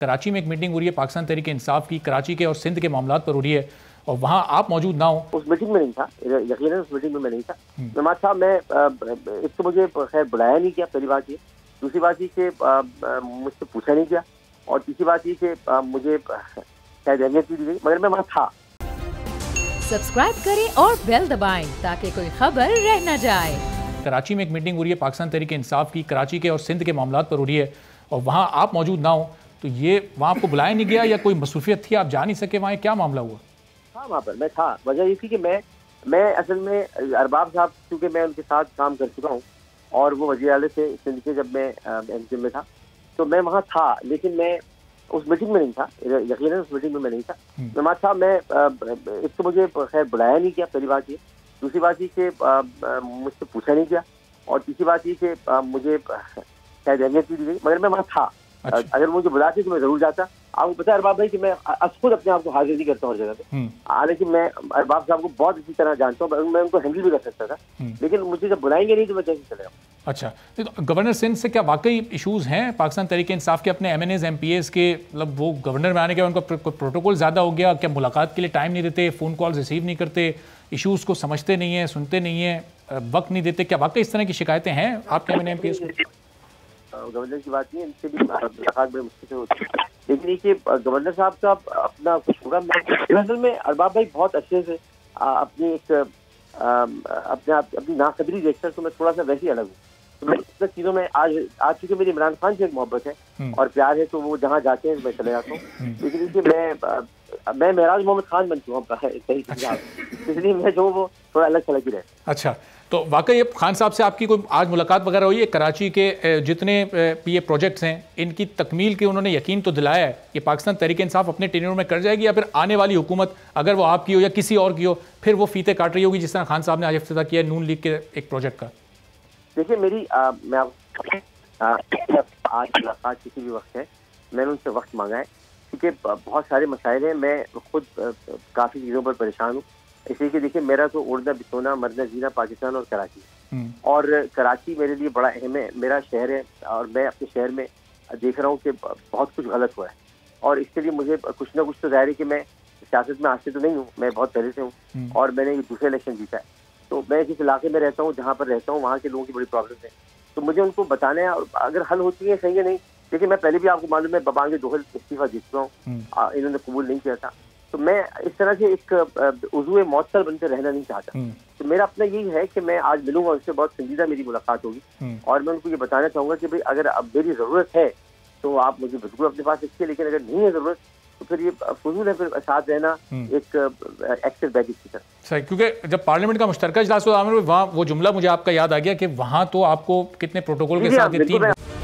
कराची में एक मीटिंग हो रही है पाकिस्तान तहरीक इंसाफ की, कराची के और सिंध के मामलात पर हो रही है और वहाँ आप मौजूद ना हो। उस मीटिंग में नहीं था, यकीनन उस मीटिंग में मैं नहीं था। नमाज साहब, मैं एक तो मुझे खैर बुलाया नहीं किया, पहली बात ये। दूसरी बात ये कि मुझसे पूछा नहीं गया, और तीसरी बात ये कि मुझे शायद अहमियत नहीं दी गई, मगर मैं वहाँ था। सब्सक्राइब करें और बेल दबाएं ताकि कोई खबर रह न जाए। कराची में एक मीटिंग हो रही है पाकिस्तान तहरीक इंसाफ की, कराची के और सिंध के मामलात पर हो रही है और वहाँ आप मौजूद ना हो, तो ये वहाँ आपको बुलाया नहीं गया या कोई मसरूफियत थी, आप जा नहीं सके वहाँ, क्या मामला हुआ? हाँ, वहाँ पर मैं था। वजह ये थी कि मैं असल में अरबाब साहब, क्योंकि मैं उनके साथ काम कर चुका हूँ और वो वज़ीर आला थे सिंध के, जब मैं एमसीएम में था, तो मैं वहाँ था, लेकिन मैं उस मीटिंग में नहीं था। यकीनन उस मीटिंग में मैं नहीं था। नमाज साहब, मैं एक तो मुझे खैर बुलाया नहीं किया, पहली बात ये। दूसरी बात ये कि मुझसे पूछा नहीं गया, और तीसरी बात ये कि मुझे शायद अहमियत नहीं दी गई, मगर मैं वहाँ था। अच्छा। अगर मुझे बुलाते तो मैं जरूर जाता। आपको पता है अरबाब भाई कि मैं खुद अपने आप को हाजिर नहीं करता हूँ हर जगह पे। हालांकि मैं अरबाब साहब को बहुत अच्छी तरह जानता हूँ, मैं उनको हैंडल भी कर सकता था, लेकिन मुझे जब बुलाएंगे नहीं तो मैं कैसे चले जाऊँ। अच्छा, तो गवर्नर सिंध से क्या वाकई इशूज़ हैं पाकिस्तान तहरीक इंसाफ के, अपने MNAs MPAs के? मतलब वो गवर्नर में आने के बाद उनका प्रोटोकॉल ज़्यादा हो गया, क्या मुलाकात के लिए टाइम नहीं देते, फ़ोन कॉल रिसीव नहीं करते, इशूज़ को समझते नहीं हैं, सुनते नहीं हैं, वक्त नहीं देते? क्या वाकई इस तरह की शिकायतें हैं आपके MNA MPAs को? गवर्नर की बात नहीं है, इनसे भी मुलाकात बड़े मुश्किल से होती है, लेकिन ये कि गवर्नर साहब का अपना कुछ होगा। मैं असल में अरबाब भाई बहुत अच्छे से अपनी एक अपनी नाकदरी देखकर तो मैं थोड़ा सा वैसे ही अलग हूँ। तो मैं इन चीज़ों में आज चूंकि मेरी इमरान खान से एक मोहब्बत है और प्यार है, तो वो जहाँ जाते हैं मैं चले जाता हूँ। लेकिन कि मैं महराज मोहम्मद खान बन चुका हूँ सही, इसलिए मैं जो वो थोड़ा अलग थलग ही रहे। अच्छा, तो वाकई खान साहब से आपकी कोई आज मुलाकात वगैरह हुई है? कराची के जितने ये प्रोजेक्ट्स हैं, इनकी तकमील के उन्होंने यकीन तो दिलाया है कि पाकिस्तान तहरीक इंसाफ अपने टेन्योर में कर जाएगी, या फिर आने वाली हुकूमत, अगर वो आपकी हो या किसी और की हो, फिर वो फीते काट रही होगी, जिस तरह खान साहब ने आज इफ्तिताह किया नून लीग के एक प्रोजेक्ट का? देखिए, मेरी मैं आज मुलाकात किसी भी वक्त है, मैंने उनसे वक्त मांगा है, क्योंकि बहुत सारे मसाइल हैं। मैं खुद काफ़ी चीज़ों पर परेशान हूँ, इसलिए कि देखिए, मेरा तो उड़ना बिसोना मरना जीना पाकिस्तान और कराची है, और कराची मेरे लिए बड़ा अहम है, मेरा शहर है, और मैं अपने शहर में देख रहा हूँ कि बहुत कुछ गलत हुआ है, और इसके लिए मुझे कुछ ना कुछ तो ज़ाहिर है कि मैं सियासत में आज से तो नहीं हूँ, मैं बहुत पहले से हूँ, और मैंने दूसरा इलेक्शन जीता है। तो मैं जिस इलाके में रहता हूँ, जहाँ पर रहता हूँ, वहाँ के लोगों की बड़ी प्रॉब्लम है, तो मुझे उनको बताना है, और अगर हल होती है सही है, नहीं देखिए, मैं पहले भी आपको मालूम है बबांगे दोहल इस्तीफा दे चुका हूँ, इन्होंने कबूल नहीं किया था, तो मैं इस तरह से एक उज़्वे मौतल बनकर रहना नहीं चाहता। तो मेरा अपना यही है कि मैं आज मिलूंगा उनसे, बहुत संजीदा मेरी मुलाकात होगी, और मैं उनको ये बताना चाहूँगा कि भाई अगर अब मेरी ज़रूरत है तो आप मुझे बिल्कुल अपने पास रखिए, लेकिन अगर नहीं है ज़रूरत तो फिर ये फजूल है, फिर साथ रहना एक एक्सेस बैगेज की तरह। सही, क्योंकि जब पार्लियामेंट का मुश्तरका इजलास हुआ वहाँ वो जुमला मुझे आपका याद आ गया कि वहाँ तो आपको कितने प्रोटोकॉल के साथ